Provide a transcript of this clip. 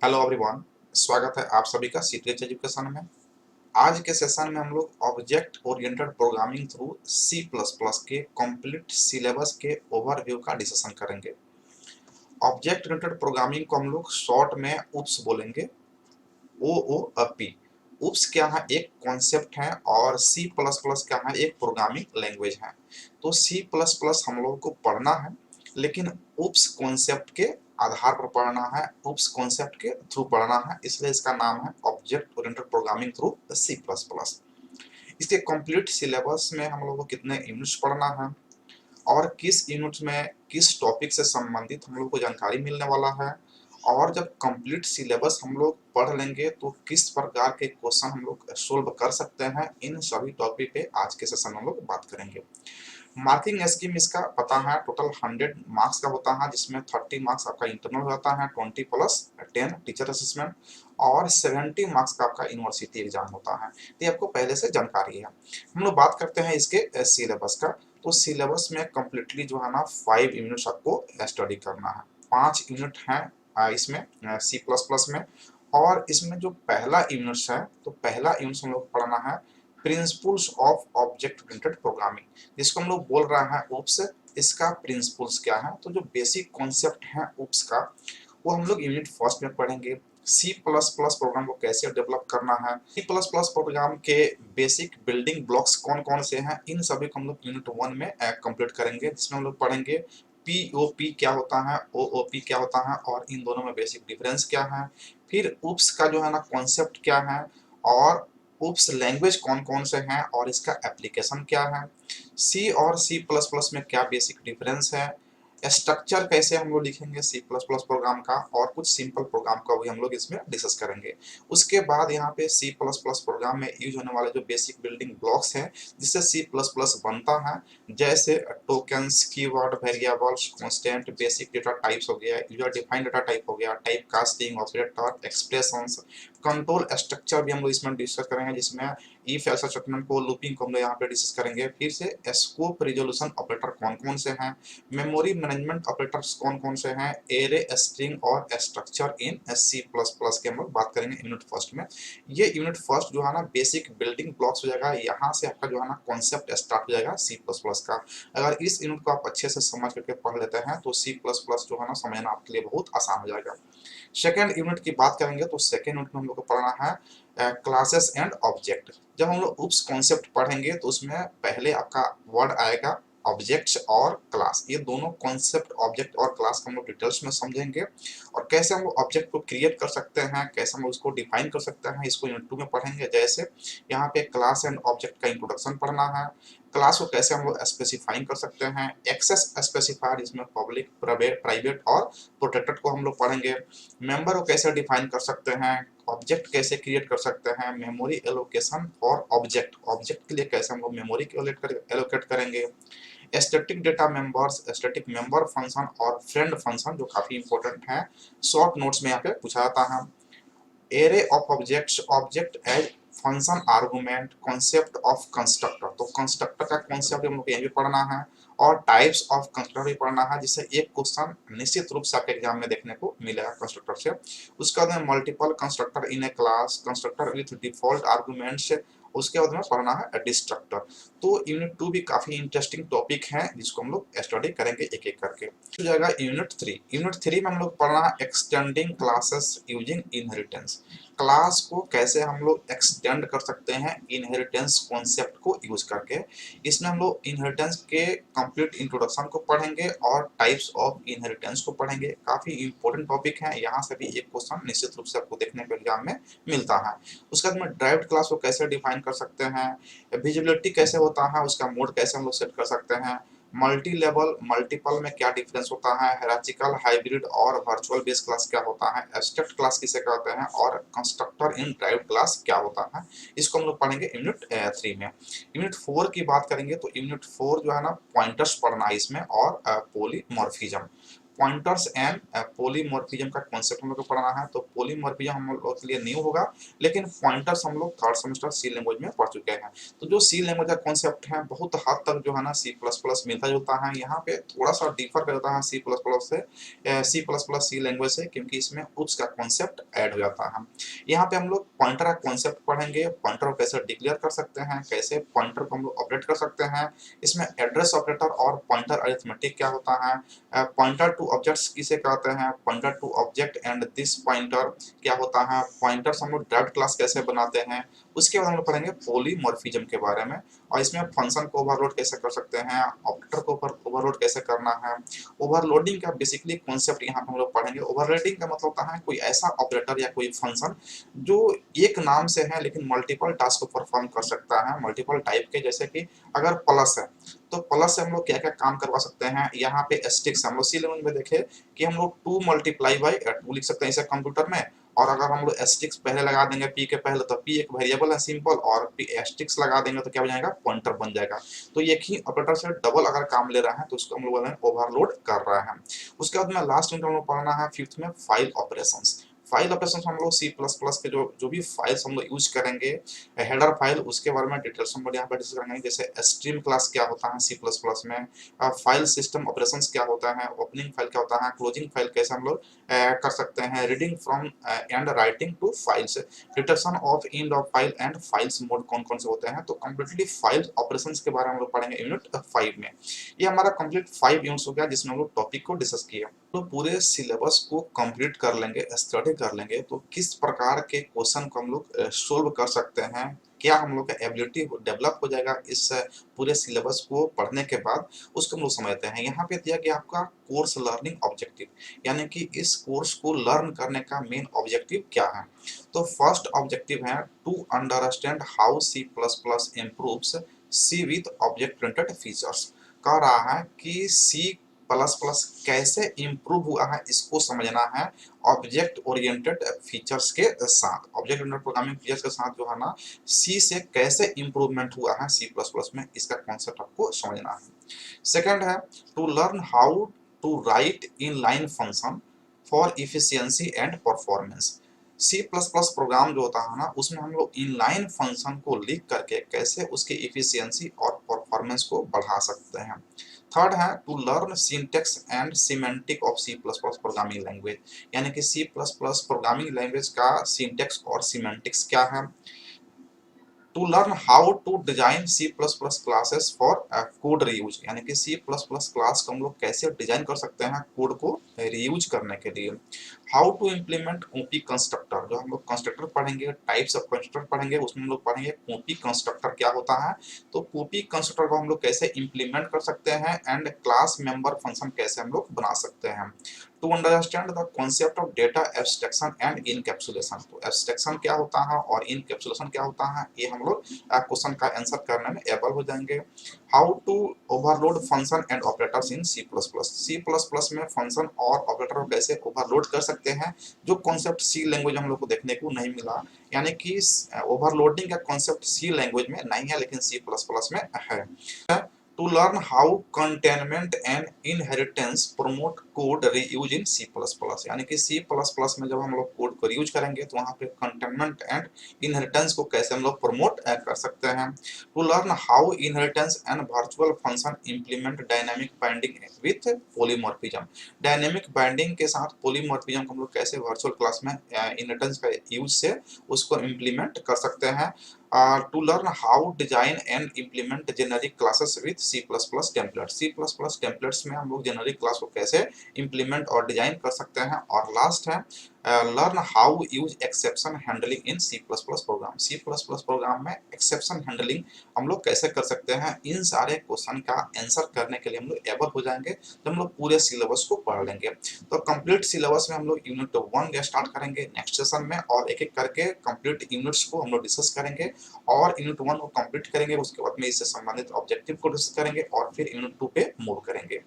Hello everyone, स्वागत है आप सभी का सीटीएच एजुकेशन में। आज के सेशन में हम लोग object oriented programming through C plus plus के कंप्लीट सिलेबस के ओवरव्यू का डिस्कशन करेंगे। ऑब्जेक्ट ओरिएंटेड प्रोग्रामिंग को हम लोग शॉर्ट में उप्स बोलेंगे, OOP। उप्स क्या है, एक कॉन्सेप्ट है और सी प्लस प्लस क्या है, एक प्रोग्रामिंग लैंग्वेज है। तो सी प्लस प्लस हम लोगों को पढ़ना है, लेकिन उप्स कॉन्सेप्ट के आधार पर पढ़ना है, उप्स कॉन्सेप्ट के थ्रू पढ़ना है, इसलिए इसका नाम है object oriented programming through C plus plus. इसके कंप्लीट सिलेबस में हम लोगों को कितने यूनिट्स पढ़ना है और किस यूनिट में किस टॉपिक से संबंधित हम लोग को जानकारी मिलने वाला है, और जब कंप्लीट सिलेबस हम लोग पढ़ लेंगे तो किस प्रकार के क्वेश्चन हम लोग सोल्व कर सकते हैं, इन सभी टॉपिक पे आज के सेशन में हम लोग बात करेंगे। मार्किंग स्कीम इसका पता है, टोटल 100 मार्क्स का होता है, जिसमें 30 मार्क्स आपका इंटरनल होता है, 20 प्लस 10 टीचर असेसमेंट, और 70 मार्क्स का आपका यूनिवर्सिटी एग्जाम होता है। ये आपको पहले से जानकारी है। हम लोग बात करते हैं इसके सिलेबस का। तो सिलेबस में कम्प्लीटली जो है ना 5 यूनिट्स आपको स्टडी करना है। 5 यूनिट हैं इसमें सी प्लस प्लस में। और इसमें जो पहला यूनिट्स है, तो पहला यूनिट्स हम लोग पढ़ना है principles of object oriented programming, जिसको हम लोग बोल रहे हैं उप्स। इसका प्रिंसिपल्स क्या है, तो जो बेसिक कॉन्सेप्ट है उप्स का, वो हम लोग यूनिट फर्स्ट में पढ़ेंगे। सी प्लस प्लस प्रोग्राम को कैसे डेवलप करना है, सी प्लस प्लस प्रोग्राम के बेसिक बिल्डिंग ब्लॉक्स कौन कौन से हैं, इन सभी को हम लोग यूनिट 1 में कंप्लीट करेंगे, जिसमें हम लोग पढ़ेंगे पीओपी क्या होता है, ओओपी क्या होता है, और इन दोनों में बेसिक डिफरेंस क्या है। फिर उप्स का जो है ना कॉन्सेप्ट क्या है, और उप्स लैंग्वेज कौन कौन से हैं और इसका एप्लीकेशन क्या है, सी और सी प्लस प्लस में क्या बेसिक डिफरेंस है, स्ट्रक्चर कैसे हम लोग लिखेंगे सी प्लस प्लस प्रोग्राम का, और कुछ सिंपल प्रोग्राम का भी हम लोग इसमें डिस्कस करेंगे। उसके बाद यहाँ पे सी प्लस प्लस प्रोग्राम में यूज होने वाले जो बेसिक बिल्डिंग ब्लॉक्स हैं जिससे सी प्लस प्लस बनता है, जैसे tokens, keyword, variables, constant, basic data types हो गया, यूजर डिफाइंड डेटा टाइप हो गया, type casting, operator, expressions, control structure भी हम लोग इसमें डिस्कस करेंगे, जिसमें इफ एल्स स्टेटमेंट को, लूपिंग को हम लोग यहाँ पे डिस्कस करेंगे। फिर से स्कोप रिजोल्यूशन ऑपरेटर कौन कौन से हैं, मेमोरी मैनेजमेंट ऑपरेटर्स कौन कौन से हैं, एरे, स्ट्रिंग और structure in C plus plus के हम लोग बात करेंगे यूनिट फर्स्ट में। ये यूनिट फर्स्ट जो है ना बेसिक बिल्डिंग ब्लॉक्स हो जाएगा, यहाँ से आपका जो है ना कॉन्सेप्ट स्टार्ट हो जाएगा सी प्लस प्लस का। अगर इस यूनिट को आप अच्छे से समझ करके पढ़ लेते हैं तो सी प्लस प्लस जो है ना समझना आपके लिए बहुत आसान हो जाएगा। सेकेंड यूनिट की बात करेंगे तो सेकेंड यूनिट में हम लोग को पढ़ना है क्लासेस एंड ऑब्जेक्ट। जब हम लोग उप्स कॉन्सेप्ट पढ़ेंगे तो उसमें पहले आपका वर्ड आएगा ऑब्जेक्ट्स और क्लास, ये दोनों कॉन्सेप्ट ऑब्जेक्ट और क्लास को हम लोग डिटेल्स में समझेंगे, और कैसे हम लोग ऑब्जेक्ट को क्रिएट कर सकते हैं, कैसे हम लोग उसको डिफाइन कर सकते हैं, इसको यूनिट 2 में पढ़ेंगे। जैसे यहाँ पे क्लास एंड ऑब्जेक्ट का इंट्रोडक्शन पढ़ना है, क्लास को कैसे हम लोग स्पेसिफाइंग कर सकते हैं, एक्सेस स्पेसिफायर, इसमें पब्लिक, प्राइवेट और प्रोटेक्टेड को हम लोग पढ़ेंगे, मेंबर को कैसे डिफाइन कर सकते हैं, ऑब्जेक्ट कैसे क्रिएट कर सकते हैं, मेमोरी एलोकेशन और ऑब्जेक्ट, ऑब्जेक्ट के लिए कैसे हम लोग मेमोरी एलोकेट करेंगे, static data members, static member function और फ्रेंड फंक्शन जो काफी इंपॉर्टेंट है, शॉर्ट नोट्स में यहाँ पे पूछा जाता है। Array of objects, object as function argument, concept of constructor, तो कंस्ट्रक्टर का कॉन्सेप्ट हम लोग यहीं भी पढ़ना है, और टाइप्स ऑफ कंस्ट्रक्टर भी पढ़ना है, जिससे एक क्वेश्चन निश्चित रूप से आपके एग्जाम में देखने को मिलेगा कंस्ट्रक्टर से। उसके बाद में multiple constructor in A class, constructor with default arguments, उसके बाद में पढ़ना है डिस्ट्रक्टर। तो यूनिट 2 भी काफी इंटरेस्टिंग टॉपिक है, जिसको हम लोग स्टडी करेंगे एक एक करके। हो जाएगा यूनिट 3। यूनिट 3 में हम लोग पढ़ना है extending classes using inheritance, class को कैसे हम लोग एक्सटेंड कर सकते हैं इनहेरिटेंस कॉन्सेप्ट को यूज करके। इसमें हम लोग इनहेरिटेंस के कंप्लीट इंट्रोडक्शन को पढ़ेंगे और टाइप्स ऑफ इनहेरिटेंस को पढ़ेंगे। काफी इंपॉर्टेंट टॉपिक है, यहाँ से भी एक क्वेश्चन निश्चित रूप से आपको देखने को एग्जाम में मिलता है। उसके बाद में ड्राइव्ड क्लास को कैसे डिफाइन कर सकते हैं, विजिबिलिटी कैसे होता है, उसका मोड कैसे हम लोग सेट कर सकते हैं, मल्टी लेवल मल्टीपल में क्या डिफरेंस होता है, हायरार्चिकल, हाइब्रिड और वर्चुअल बेस क्लास क्या होता है, एब्स्ट्रैक्ट क्लास किसे कहते हैं, और कंस्ट्रक्टर इन ड्राइव्ड क्लास क्या होता है, इसको हम लोग पढ़ेंगे यूनिट 3 में। यूनिट 4 की बात करेंगे तो यूनिट 4 जो है ना पॉइंटर्स पढ़ना है इसमें, और पॉलीमॉर्फिज्म। पॉइंटर्स एंड पॉलीमॉर्फिज्म का कॉन्सेप्ट हम लोग को पढ़ना है। तो पॉलीमॉर्फिज्म हम लोग के लिए न्यू होगा, लेकिन पॉइंटर्स हम लोग थर्ड सेमेस्टर सी लैंग्वेज में पढ़ चुके हैं। तो जो सी लैंग्वेज का कॉन्सेप्ट है बहुत हद तक जो है ना सी प्लस प्लस मिलता जुलता है, यहाँ पे थोड़ा सा डिफर करता है सी प्लस प्लस से, सी लैंग्वेज से, क्योंकि इसमें उप्स का कॉन्सेप्ट ऐड हो जाता है। यहाँ पे हम लोग पॉइंटर का कॉन्सेप्ट पढ़ेंगे, पॉइंटर को कैसे डिक्लेयर कर सकते हैं, कैसे पॉइंटर को हम लोग ऑपरेट कर सकते हैं, इसमें एड्रेस ऑपरेटर और पॉइंटर अरिथमेटिक क्या होता है, पॉइंटर टू ऑब्जेक्ट्स किसे कहते हैं, pointer to object and this pointer क्या होता है, पॉइंटर्स हम लोग डायरेक्ट क्लास कैसे बनाते हैं, उसके बाद हम लोग पढ़ेंगे पॉलीमॉर्फिज्म के बारे में, और इसमें फंक्शन को ओवरलोड कैसे कर सकते हैं, ऑपरेटर को ओवरलोड कैसे करना है। ओवरलोडिंग का बेसिकली कॉन्सेप्ट यहाँ पे हम लोग पढ़ेंगे। ओवरलोडिंग का मतलब होता है कोई ऐसा ऑपरेटर या कोई फंक्शन जो एक नाम से है लेकिन मल्टीपल टास्क को परफॉर्म कर सकता है, मल्टीपल टाइप के, जैसे कि अगर प्लस है तो प्लस से हम लोग क्या क्या काम करवा सकते हैं। यहाँ पे एस्टिक्स हम लोग सी लैंग्वेज में देखे कि हम लोग 2 मल्टीप्लाई बाई 2 लिख सकते हैं इसे कंप्यूटर में, और अगर हम लोग एस्टिक्स पहले लगा देंगे पी के पहले, तो पी एक वेरिएबल है सिंपल, और पी एस्टिक्स लगा देंगे तो क्या बन जाएगा, पॉइंटर बन जाएगा। तो एक ही ऑपरेटर से डबल अगर काम ले रहा है तो उसको हम लोग ओवरलोड कर रहा है। उसके बाद में लास्ट में हम लोग पढ़ना है फिफ्थ में फाइल ऑपरेशंस। फाइल ऑपरेशन हम लोग सी प्लस प्लस के जो भी फाइल्स हम लोग यूज करेंगे, हेडर फाइल, उसके बारे में डिटेल्स हम लोग यहाँ पर डिस्कस करेंगे, जैसे स्ट्रीम क्लास क्या होता है सी प्लस प्लस में, फाइल सिस्टम ऑपरेशंस क्या होता है, ओपनिंग फाइल क्या होता है, क्लोजिंग फाइल कैसे हम लोग कर सकते हैं, reading from and writing to files, detection of end of file and files mode कौन कौन से होते हैं। तो कम्प्लीटली फाइल ऑपरेशंस के बारे में हम लोग पढ़ेंगे यूनिट 5 में। ये हमारा कंप्लीट 5 यूनिट्स हो गया जिसमें हम लोग टॉपिक को डिस्कस किया। तो पूरे सिलेबस को कंप्लीट कर लेंगे, स्टडी कर लेंगे, तो किस प्रकार के क्वेश्चन को हम लोग सोल्व कर सकते हैं, क्या हम लोग का एबिलिटी डेवलप हो जाएगा इस पूरे सिलेबस को पढ़ने के बाद, उसको हम लोग समझते हैं। यहाँ पे दिया गया आपका कोर्स लर्निंग ऑब्जेक्टिव, यानी कि इस कोर्स को लर्न करने का मेन ऑब्जेक्टिव क्या है। तो फर्स्ट ऑब्जेक्टिव है to understand how C plus plus improves C with object oriented features. कह रहा है कि सी प्लस प्लस कैसे इम्प्रूव हुआ है इसको समझना है ऑब्जेक्ट ओरिएंटेड फीचर्स के साथ। ऑब्जेक्ट ओरिएंटेड प्रोग्रामिंग फीचर्स के साथ जो है ना सी से कैसे इम्प्रूवमेंट हुआ है सी प्लस प्लस में, इसका कॉन्सेप्ट आपको समझना है। सेकंड है to learn how to write in line function for efficiency and performance. C plus plus program जो होता है ना उसमें हम लोग इनलाइन फंक्शन को लिख करके कैसे उसकी इफिशियंसी और परफॉर्मेंस को बढ़ा सकते हैं। थर्ड है to learn syntax and semantic of C plus plus programming language, यानी कि C plus plus programming language का सिंटेक्स और सिमेंटिक्स क्या है। To learn how to design C plus plus classes for code reuse, यानी कि C plus plus class को हम लोग कैसे डिजाइन कर सकते हैं कोड को रीयूज करने के लिए। How to implement copy constructor, जो हम लोग कंस्ट्रक्टर पढ़ेंगे, टाइप्स ऑफ कंस्ट्रक्टर पढ़ेंगे, उसमें हम लोग पढ़ेंगे कॉपी कंस्ट्रक्टर क्या होता है। तो कॉपी कंस्ट्रक्टर को हम लोग कैसे इम्प्लीमेंट कर सकते हैं एंड क्लास मेंबर फंक्शन कैसे हम लोग बना सकते हैं। To understand the concept of data abstraction and encapsulation, तो एब्स्ट्रैक्शन क्या होता है और इनकैप्सुलेशन क्या होता है, ये हम लोग क्वेश्चन का आंसर करने में एबल हो जाएंगे। How to overload function and operators in C plus plus, C plus plus में फंक्शन और ऑपरेटर को कैसे ओवरलोड कर सकते हैं, जो कॉन्सेप्ट सी लैंग्वेज हम लोग को देखने को नहीं मिला, यानी कि ओवरलोडिंग का कॉन्सेप्ट सी लैंग्वेज में नहीं है लेकिन सी प्लस प्लस में है। To learn how containment and inheritance promote code reuse in C plus plus, यानी कि सी प्लस प्लस में जब हम लोग कोड को रीयूज करेंगे तो वहाँ पे कंटेनमेंट एंड इनहेरिटेंस को कैसे हम लोग प्रमोट कर सकते हैं। To learn how inheritance and virtual function implement dynamic binding with polymorphism, dynamic binding के साथ पॉलीमॉर्फिज्म को हम लोग कैसे वर्चुअल क्लास में इनहेरिटेंस का यूज से उसको इम्प्लीमेंट कर सकते हैं। To learn how design and implement generic classes with C plus plus template, C plus plus templates में हम लोग जेनरिक क्लास को कैसे इम्प्लीमेंट और डिजाइन कर सकते हैं। और लास्ट है learn how use exception handling in C plus plus program, C plus plus program में एक्सेप्शन हैंडलिंग हम लोग कैसे कर सकते हैं। इन सारे क्वेश्चन का आंसर करने के लिए हम लोग एबल हो जाएंगे तो हम लोग पूरे सिलेबस को पढ़ लेंगे। तो कंप्लीट सिलेबस में हम लोग यूनिट 1 स्टार्ट करेंगे नेक्स्ट सेशन में, और एक एक करके कंप्लीट यूनिट्स को हम लोग डिस्कस करेंगे और यूनिट 1 को कंप्लीट करेंगे। उसके बाद में इससे संबंधित ऑब्जेक्टिव को डिस्कस करेंगे और फिर यूनिट 2 पे मूव करेंगे।